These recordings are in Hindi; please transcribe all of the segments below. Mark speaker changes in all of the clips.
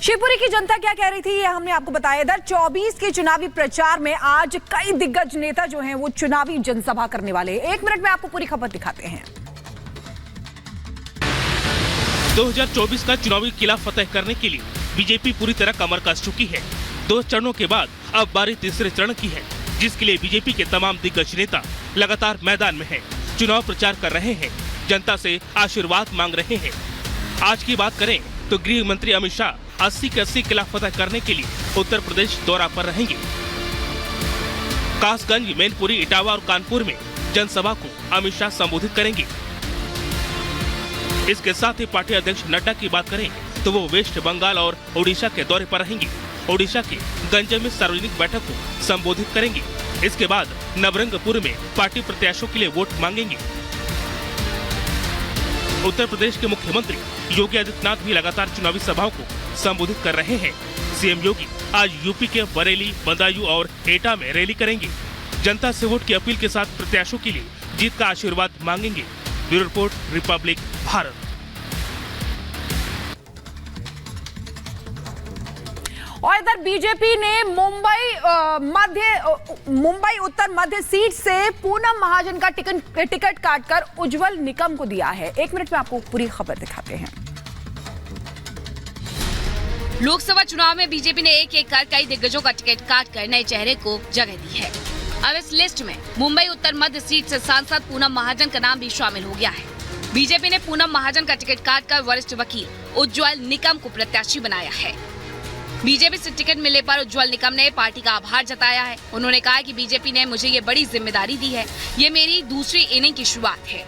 Speaker 1: शिवपुरी की जनता क्या कह रही थी ये हमने आपको बताया। इधर 24 के चुनावी प्रचार में आज कई दिग्गज नेता जो हैं वो चुनावी जनसभा करने वाले हैं। 1 मिनट में आपको पूरी खबर दिखाते हैं।
Speaker 2: 2024 का चुनावी किला फतेह करने के लिए बीजेपी पूरी तरह कमर कस चुकी है। 2 चरणों के बाद अब बारी तीसरे चरण की है, जिसके लिए बीजेपी के तमाम दिग्गज नेता लगातार मैदान में हैं, चुनाव प्रचार कर रहे हैं, जनता से आशीर्वाद मांग रहे हैं। आज की बात करें तो गृह मंत्री अमित शाह 80 के 80 किला फतेह करने के लिए उत्तर प्रदेश दौरा पर रहेंगे। कासगंज, मैनपुरी, इटावा और कानपुर में जनसभा को अमित शाह संबोधित करेंगे। इसके साथ ही पार्टी अध्यक्ष नड्डा की बात करें तो वो वेस्ट बंगाल और ओडिशा के दौरे पर रहेंगे। ओडिशा के गंज में सार्वजनिक बैठक को संबोधित करेंगे। इसके बाद नवरंगपुर में पार्टी प्रत्याशियों के लिए वोट मांगेंगे। उत्तर प्रदेश के मुख्यमंत्री योगी आदित्यनाथ भी लगातार चुनावी सभाओं को संबोधित कर रहे हैं। सीएम योगी आज यूपी के बरेली, बदायूं और एटा में रैली करेंगे। जनता से वोट की अपील के साथ प्रत्याशियों के लिए जीत का आशीर्वाद मांगेंगे। Bureau report, Republic Bharat.
Speaker 1: और इधर बीजेपी ने मुंबई उत्तर मध्य सीट से पूनम महाजन का टिकट काटकर उज्जवल निकम को दिया है। 1 मिनट में आपको पूरी खबर दिखाते हैं।
Speaker 3: लोकसभा चुनाव में बीजेपी ने एक एक कर कई दिग्गजों का टिकट काटकर नए चेहरे को जगह दी है। अब इस लिस्ट में मुंबई उत्तर मध्य सीट से सांसद पूनम महाजन का नाम भी शामिल हो गया है। बीजेपी ने पूनम महाजन का टिकट काटकर वरिष्ठ वकील उज्जवल निकम को प्रत्याशी बनाया है। बीजेपी से टिकट मिलने पर उज्जवल निकम ने पार्टी का आभार जताया है। उन्होंने कहा कि बीजेपी ने मुझे ये बड़ी जिम्मेदारी दी है, ये मेरी दूसरी इनिंग की शुरुआत है।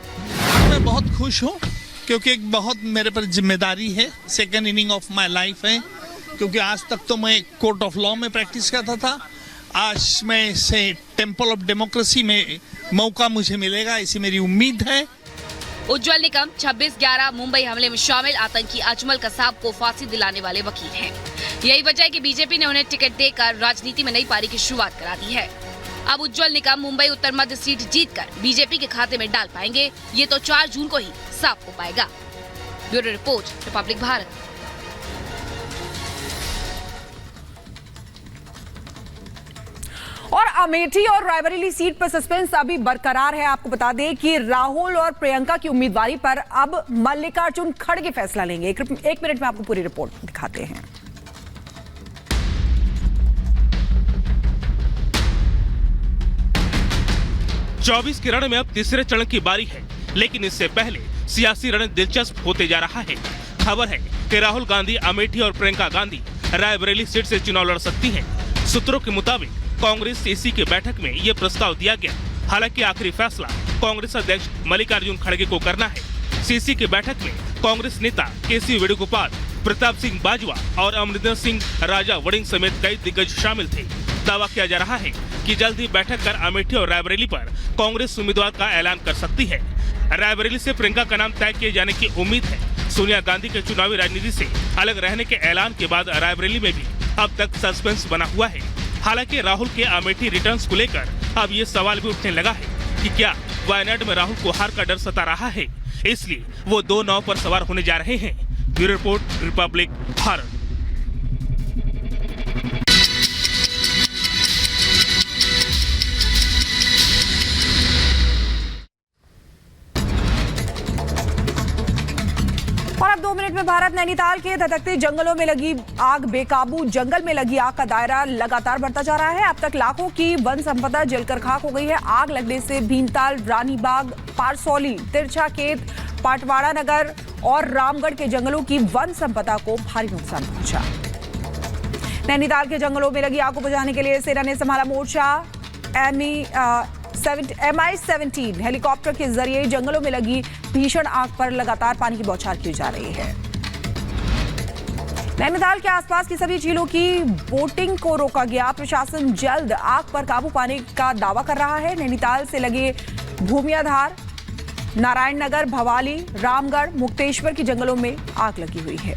Speaker 4: मैं बहुत खुश हूँ क्योंकि एक बहुत मेरे पर जिम्मेदारी है। Second inning of my life है, क्योंकि आज तक तो मैं कोर्ट ऑफ लॉ में प्रैक्टिस करता था। आज मैं से टेम्पल ऑफ डेमोक्रेसी में मौका मुझे मिलेगा, ऐसी मेरी उम्मीद है।
Speaker 3: उज्जवल निकम 26/11 मुंबई हमले में शामिल आतंकी अजमल कसाब को फांसी दिलाने वाले वकील हैं। यही वजह है कि बीजेपी ने उन्हें टिकट देकर राजनीति में नई पारी की शुरुआत करा दी है। अब उज्जवल निकम मुंबई उत्तर मध्य सीट जीतकर बीजेपी के खाते में डाल पाएंगे, ये तो 4 जून को ही साफ हो पाएगा। Bureau report, Republic Bharat.
Speaker 1: और अमेठी और रायबरेली सीट पर सस्पेंस अभी बरकरार है। आपको बता दें कि राहुल और प्रियंका की उम्मीदवारी पर अब मल्लिकार्जुन खड़गे फैसला लेंगे। 1 मिनट में आपको पूरी रिपोर्ट दिखाते हैं।
Speaker 2: चौबीस के रण में अब तीसरे चरण की बारी है, लेकिन इससे पहले सियासी रण दिलचस्प होते जा रहा है। खबर है कि राहुल गांधी अमेठी और प्रियंका गांधी रायबरेली सीट से चुनाव लड़ सकती हैं। सूत्रों के मुताबिक कांग्रेस सीसी की बैठक में यह प्रस्ताव दिया गया। हालांकि आखिरी फैसला कांग्रेस अध्यक्ष मल्लिकार्जुन खड़गे को करना है। सीसी की बैठक में कांग्रेस नेता केसी वेणुगोपाल, प्रताप सिंह बाजवा और अमरिंदर सिंह राजा वड़िंग समेत कई दिग्गज शामिल थे। दावा किया जा रहा है कि जल्द ही बैठक कर अमेठी और रायबरेली पर कांग्रेस उम्मीदवार का ऐलान कर सकती है। रायबरेली से प्रियंका का नाम तय किए जाने की उम्मीद है। सोनिया गांधी के चुनावी राजनीति से अलग रहने के ऐलान के बाद रायबरेली में भी अब तक सस्पेंस बना हुआ है। हालांकि राहुल के अमेठी रिटर्न्स को लेकर अब ये सवाल भी उठने लगा है कि क्या वायनाड में राहुल को हार का डर सता रहा है, इसलिए वो 2 नाव पर सवार होने जा रहे हैं। Bureau report, Republic Bharat.
Speaker 1: और अब 2 मिनट में भारत। नैनीताल के धधकते जंगलों में लगी आग बेकाबू। जंगल में लगी आग का दायरा लगातार बढ़ता जा रहा है। अब तक लाखों की वन संपदा जलकर खाक हो गई है। आग लगने से भीमताल, रानीबाग, पारसौली, तिरछा खेत, पाटवाड़ा नगर और रामगढ़ के जंगलों की वन संपदा को भारी नुकसान पहुंचा। नैनीताल के जंगलों में लगी आग को बुझाने के लिए सेना ने संभाला मोर्चा। MI-17 हेलीकॉप्टर के जरिए जंगलों में लगी भीषण आग पर लगातार पानी की बौछार की जा रही है। नैनीताल के आसपास की सभी झीलों की बोटिंग को रोका गया। प्रशासन जल्द आग पर काबू पाने का दावा कर रहा है। नैनीताल से लगे भूमियाधार, नारायण नगर, भवाली, रामगढ़, मुक्तेश्वर की जंगलों में आग लगी हुई है।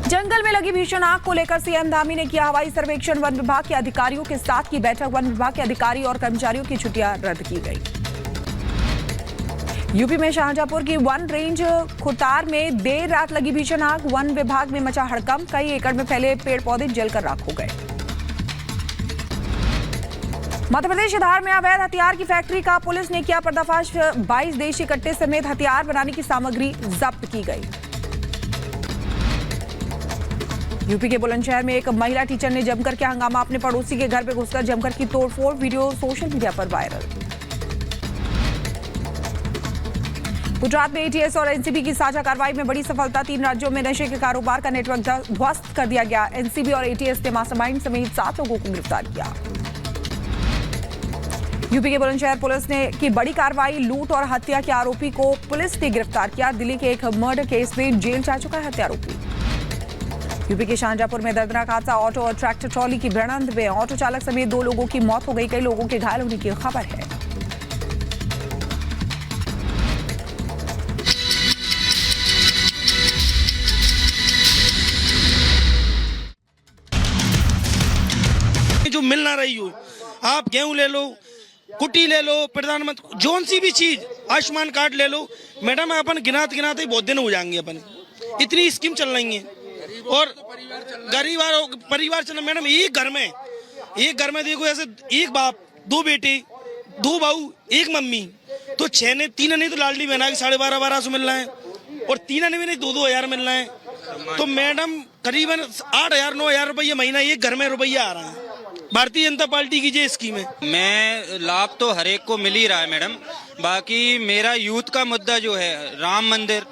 Speaker 1: जंगल में लगी भीषण आग को लेकर सीएम धामी ने किया हवाई सर्वेक्षण। वन विभाग के अधिकारियों के साथ की बैठक। वन विभाग के अधिकारी और कर्मचारियों की छुट्टियां रद्द की गई। यूपी में शाहजहांपुर की वन रेंज खुटार में देर रात लगी भीषण आग। वन विभाग में मचा हड़कंप। कई एकड़ में फैले पेड़ पौधे जलकर राख हो गए। मध्य प्रदेश धार में अवैध हथियार की फैक्ट्री का पुलिस ने किया पर्दाफाश। 22 देशी कट्टे समेत हथियार बनाने की सामग्री जब्त की गई। यूपी के बुलंदशहर में एक महिला टीचर ने जमकर किया हंगामा। अपने पड़ोसी के घर पे घुसकर जमकर की तोड़फोड़। वीडियो सोशल मीडिया पर वायरल। गुजरात में एटीएस और एनसीबी की साझा कार्रवाई में बड़ी सफलता। 3 राज्यों में नशे के कारोबार का नेटवर्क ध्वस्त कर दिया गया। एनसीबी और एटीएस ने मास्टरमाइंड समेत 7 लोगों को गिरफ्तार किया। यूपी के बुलंदशहर पुलिस ने की बड़ी कार्रवाई। लूट और हत्या के आरोपी को पुलिस ने गिरफ्तार किया। दिल्ली के एक मर्डर केस में जेल जा चुका है हत्यारोपी। यूपी के शाहजहांपुर में दर्दनाक हादसा। ऑटो और ट्रैक्टर ट्रॉली की भिड़ंत में ऑटो चालक समेत 2 लोगों की मौत हो गई। कई लोगों के घायल होने की खबर है।
Speaker 5: जो मिल ना रही हो, आप गेहूं ले लो, कुट्टी ले लो, प्रधानमंत्री जोन सी भी चीज, आयुष्मान कार्ड ले लो। मैडम अपन गिनाते गिनाते बहुत दिन हो जाएंगे। अपन इतनी स्कीम चल रही है और गरीब परिवार चल। मैडम एक घर में देखो ऐसे एक बाप, 2 बेटे, 2 बहू, 1 मम्मी, तो 6 ने 3 ने तो लाडली बहना के 12,500 मिल रहा है और 3 ने भी नहीं 2-2 हजार मिल रहा है। तो मैडम करीबन 8,000-9,000 रुपये महीना एक घर में रुपया आ रहा है। भारतीय जनता पार्टी की जो स्कीम है,
Speaker 6: मैं लाभ तो हर एक को मिल ही रहा है मैडम। बाकी मेरा यूथ का मुद्दा जो है, राम मंदिर,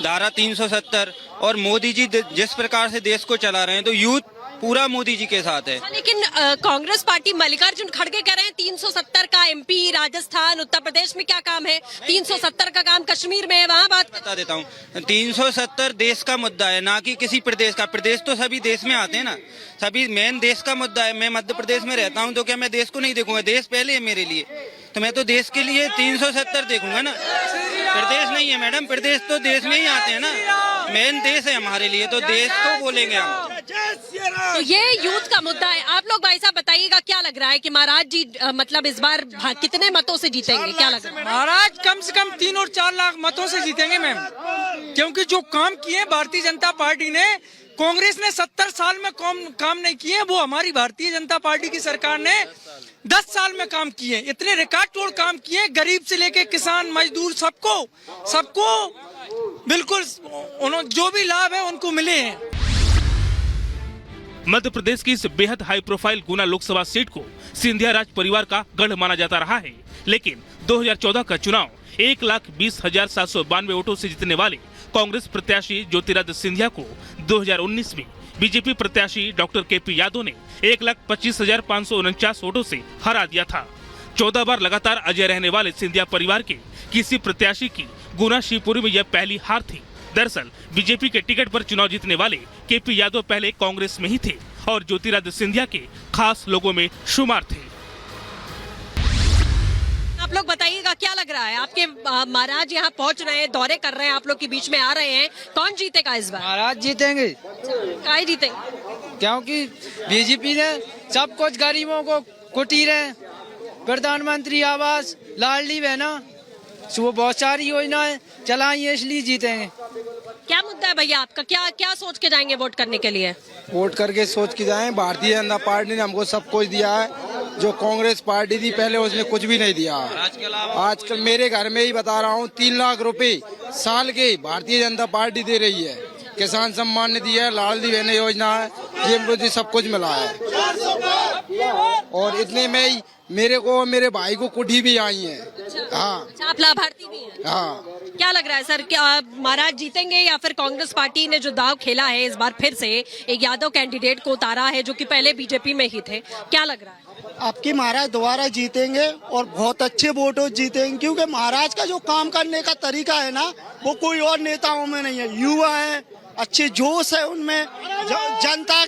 Speaker 6: धारा 370 और मोदी जी जिस प्रकार से देश को चला रहे हैं, तो यूथ पूरा मोदी जी के साथ है।
Speaker 7: लेकिन कांग्रेस पार्टी मल्लिकार्जुन खड़गे कह रहे हैं 370 का एमपी, राजस्थान, उत्तर प्रदेश में क्या काम है, 370 का काम कश्मीर में है, वहाँ बात
Speaker 6: बता देता हूँ। 370 देश का मुद्दा है, ना कि किसी प्रदेश का। प्रदेश तो सभी देश में आते हैं ना, सभी मेन देश का मुद्दा है। मैं मध्य प्रदेश में रहता हूँ, तो क्या मैं देश को नहीं देखूंगा? देश पहले है मेरे लिए, तो मैं तो देश के लिए 370 देखूंगा ना। प्रदेश नहीं है मैडम, प्रदेश तो देश में ही आते हैं ना। मेन देश है हमारे लिए, तो देश को बोलेंगे हम।
Speaker 7: तो ये यूथ का मुद्दा है। आप लोग भाई साहब बताइएगा, क्या लग रहा है कि महाराज जी मतलब इस बार कितने मतों से जीतेंगे? क्या लग रहा है?
Speaker 8: महाराज कम से कम 3 और 4 लाख मतों से जीतेंगे मैम, क्योंकि जो काम किए भारतीय जनता पार्टी ने, कांग्रेस ने 70 साल में काम नहीं किए, वो हमारी भारतीय जनता पार्टी की सरकार ने 10 साल में काम किए। इतने रिकॉर्ड तोड़ काम किए, गरीब से लेके किसान, मजदूर, सबको बिल्कुल जो भी लाभ है उनको मिले हैं।
Speaker 2: मध्य प्रदेश की इस बेहद हाई प्रोफाइल गुना लोकसभा सीट को सिंधिया राज परिवार का गढ़ माना जाता रहा है, लेकिन 2014 का चुनाव 1,20,792 वोटों से जीतने वाले कांग्रेस प्रत्याशी ज्योतिरादित्य सिंधिया को 2019 में बीजेपी प्रत्याशी डॉक्टर केपी यादव ने 1,25,549 वोटों से हरा दिया था। 14 बार लगातार अजय रहने वाले सिंधिया परिवार के किसी प्रत्याशी की गुना शिवपुरी में यह पहली हार थी। दरअसल बीजेपी के टिकट पर चुनाव जीतने वाले केपी यादव पहले कांग्रेस में ही थे और ज्योतिरादित्य सिंधिया के खास लोगों में शुमार थे।
Speaker 7: आप लोग बताइएगा, क्या लग रहा है? आपके महाराज यहाँ पहुँच रहे हैं, दौरे कर रहे हैं, आप लोग के बीच में आ रहे हैं, कौन जीतेगा इस बार?
Speaker 8: महाराज जीतेंगे।
Speaker 7: काहे जीतेंगे?
Speaker 8: क्योंकि बीजेपी ने सब कुछ गरीबों को कुटीरें, प्रधानमंत्री आवास, लाडली बहना, वो बहुत सारी योजनाएं चलाई है, इसलिए जीतेंगे।
Speaker 7: क्या मुद्दा है भैया आपका? क्या सोच के जाएंगे वोट करने के लिए?
Speaker 9: वोट करके सोच के जाएं। भारतीय जनता पार्टी ने हमको सब कुछ दिया है, जो कांग्रेस पार्टी थी पहले उसने कुछ भी नहीं दिया। आजकल मेरे घर में ही बता रहा हूँ 3 लाख रुपए साल के भारतीय जनता पार्टी दे रही है। किसान सम्मान निधि है, लाडली बहन योजना है, ये मुझे सब कुछ मिला है। और इतने में ही मेरे को और मेरे भाई को कुटी भी आई है। हाँ,
Speaker 7: आप लाभार्थी भी हैं?
Speaker 9: हाँ।
Speaker 7: क्या लग रहा है सर, क्या महाराज जीतेंगे या फिर कांग्रेस पार्टी ने जो दाव खेला है इस बार फिर से एक यादव कैंडिडेट को उतारा है जो कि पहले बीजेपी में ही थे, क्या लग रहा है?
Speaker 10: आपकी महाराज दोबारा जीतेंगे और बहुत अच्छे वोटों जीतेंगे, क्योंकि महाराज का जो काम करने का तरीका है ना, वो कोई और नेताओं में नहीं है। युवा है, अच्छे जोश है उनमें, जनता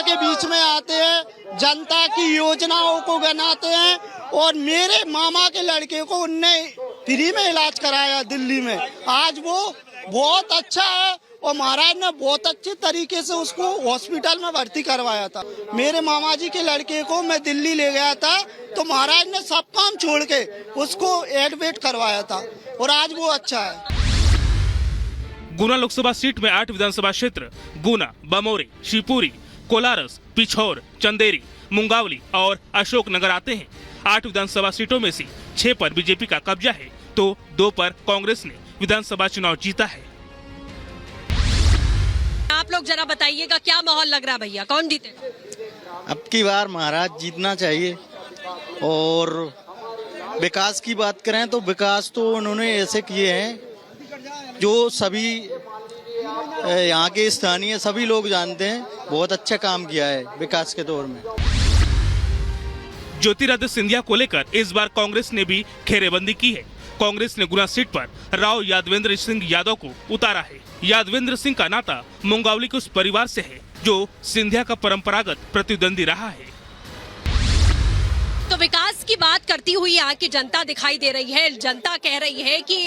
Speaker 10: के बीच में आते हैं, जनता की योजनाओं को गिनाते हैं। और मेरे मामा के लड़के को उनने फ्री में इलाज कराया दिल्ली में, आज वो बहुत अच्छा है और महाराज ने बहुत अच्छे तरीके से उसको हॉस्पिटल में भर्ती करवाया था। मेरे मामा जी के लड़के को मैं दिल्ली ले गया था तो महाराज ने सब काम छोड़ के उसको एडमिट करवाया था और आज वो अच्छा है।
Speaker 2: गुना लोकसभा सीट में 8 विधानसभा क्षेत्र गुना, बमोरी, शिवपुरी, कोलारस, पिछौर, चंदेरी, मुंगावली और अशोकनगर आते हैं। 8 विधानसभा सीटों में से 6 पर बीजेपी का कब्जा है तो 2 पर कांग्रेस ने विधानसभा चुनाव जीता है।
Speaker 7: आप लोग जरा बताइएगा क्या माहौल लग रहा है भैया, कौन जीतेगा?
Speaker 11: अब की बार महाराज जीतना चाहिए। और विकास की बात करें तो विकास तो उन्होंने ऐसे किए हैं जो सभी यहाँ के स्थानीय सभी लोग जानते हैं, बहुत अच्छा काम किया है विकास के दौर में।
Speaker 2: ज्योतिरादित्य सिंधिया को लेकर इस बार कांग्रेस ने भी घेरेबंदी की है। कांग्रेस ने गुना सीट पर राव यादवेंद्र सिंह यादव को उतारा है। यादवेंद्र सिंह का नाता मुंगावली के उस परिवार से है जो सिंधिया का परंपरागत प्रतिद्वंदी रहा है।
Speaker 7: तो विकास की बात करती हुई यहाँ की जनता दिखाई दे रही है। जनता कह रही है कि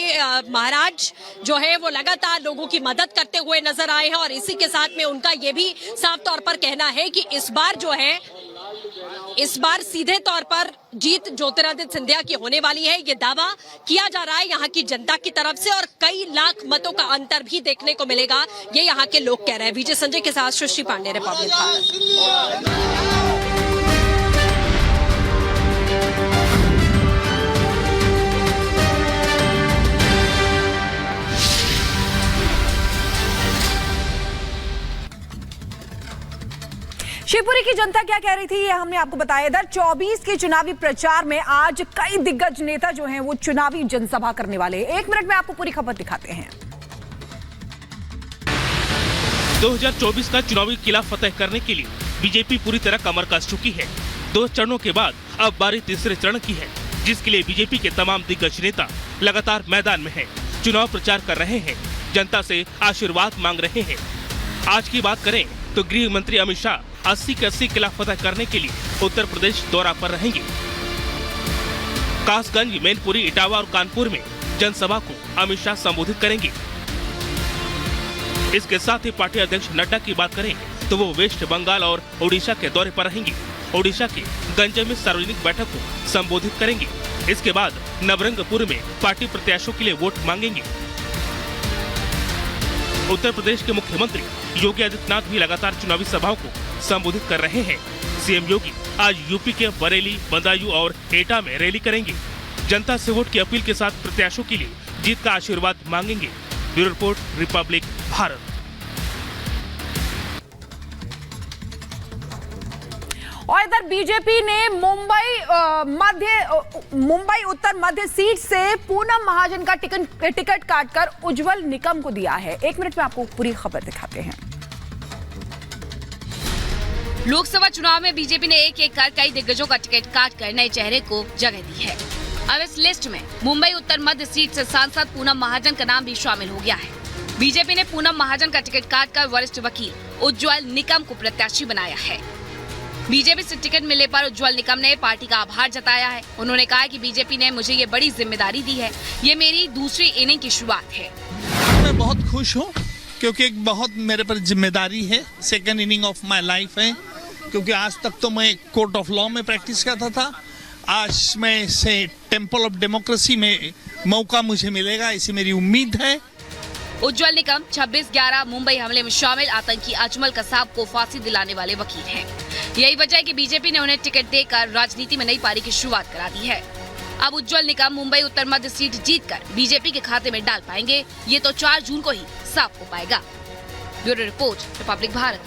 Speaker 7: महाराज जो है वो लगातार लोगों की मदद करते हुए नजर आए हैं और इसी के साथ में उनका ये भी साफ तौर पर कहना है कि इस बार जो है इस बार सीधे तौर पर जीत ज्योतिरादित्य सिंधिया की होने वाली है। ये दावा किया जा रहा है यहाँ की जनता की तरफ से और कई लाख मतों का अंतर भी देखने को मिलेगा, ये यहाँ के लोग कह रहे हैं। विजय संजय के साथ सृष्टि पांडे, रिपब्लिक भारत।
Speaker 1: शिवपुरी की जनता क्या कह रही थी ये हमने आपको बताया। इधर 24 के चुनावी प्रचार में आज कई दिग्गज नेता जो हैं वो चुनावी जनसभा करने वाले हैं। 1 मिनट में आपको पूरी खबर दिखाते हैं।
Speaker 2: 2024 का चुनावी किला फतेह करने के लिए बीजेपी पूरी तरह कमर कस चुकी है। 2 चरणों के बाद अब बारी तीसरे चरण की है, जिसके लिए बीजेपी के तमाम दिग्गज नेता लगातार मैदान में हैं, चुनाव प्रचार कर रहे हैं, जनता से आशीर्वाद मांग रहे हैं। आज की बात करें तो गृह मंत्री अमित शाह 80 के 80 किला फतेह करने के लिए उत्तर प्रदेश दौरा पर रहेंगे। कासगंज, मैनपुरी, इटावा और कानपुर में जनसभा को अमित शाह संबोधित करेंगे। इसके साथ ही पार्टी अध्यक्ष नड्डा की बात करें तो वो वेस्ट बंगाल और ओडिशा के दौरे पर रहेंगे। ओडिशा के गंज में सार्वजनिक बैठक को संबोधित करेंगे। इसके बाद नवरंगपुर में पार्टी प्रत्याशियों के लिए वोट मांगेंगे। उत्तर प्रदेश के मुख्यमंत्री योगी आदित्यनाथ भी लगातार चुनावी सभाओं को संबोधित कर रहे हैं। सीएम योगी आज यूपी के बरेली, बदायूं और एटा में रैली करेंगे। जनता से वोट की अपील के साथ प्रत्याशियों के लिए जीत का आशीर्वाद मांगेंगे। Bureau report, Republic Bharat.
Speaker 1: और इधर बीजेपी ने मुंबई उत्तर मध्य सीट से पूनम महाजन का टिकट काटकर उज्जवल निकम को दिया है। 1 मिनट में आपको पूरी खबर दिखाते हैं।
Speaker 3: लोकसभा चुनाव में बीजेपी ने एक कर कई दिग्गजों का टिकट काटकर नए चेहरे को जगह दी है। अब इस लिस्ट में मुंबई उत्तर मध्य सीट से सांसद पूनम महाजन का नाम भी शामिल हो गया है। बीजेपी ने पूनम महाजन का टिकट काटकर वरिष्ठ वकील उज्जवल निकम को प्रत्याशी बनाया है। बीजेपी से टिकट मिलने पर उज्जवल निकम ने पार्टी का आभार जताया है। उन्होंने कहा कि बीजेपी ने मुझे ये बड़ी जिम्मेदारी दी है, ये मेरी दूसरी इनिंग की शुरुआत है।
Speaker 4: मैं बहुत खुश हूँ क्योंकि एक बहुत मेरे पर जिम्मेदारी है, second inning of my life है। क्योंकि आज तक तो मैं कोर्ट ऑफ लॉ में प्रैक्टिस करता था, आज मैं से टेम्पल ऑफ डेमोक्रेसी में मौका मुझे मिलेगा, ऐसी मेरी उम्मीद है।
Speaker 12: उज्जवल निकम 26/11 मुंबई हमले में शामिल आतंकी अजमल कसाब को फांसी दिलाने वाले वकील हैं। यही वजह है कि बीजेपी ने उन्हें टिकट देकर राजनीति में नई पारी की शुरुआत करा दी है। अब उज्जवल निकम मुंबई उत्तर मध्य सीट जीतकर बीजेपी के खाते में डाल पाएंगे, ये तो 4 जून को ही साफ हो पाएगा। Bureau report, Republic Bharat.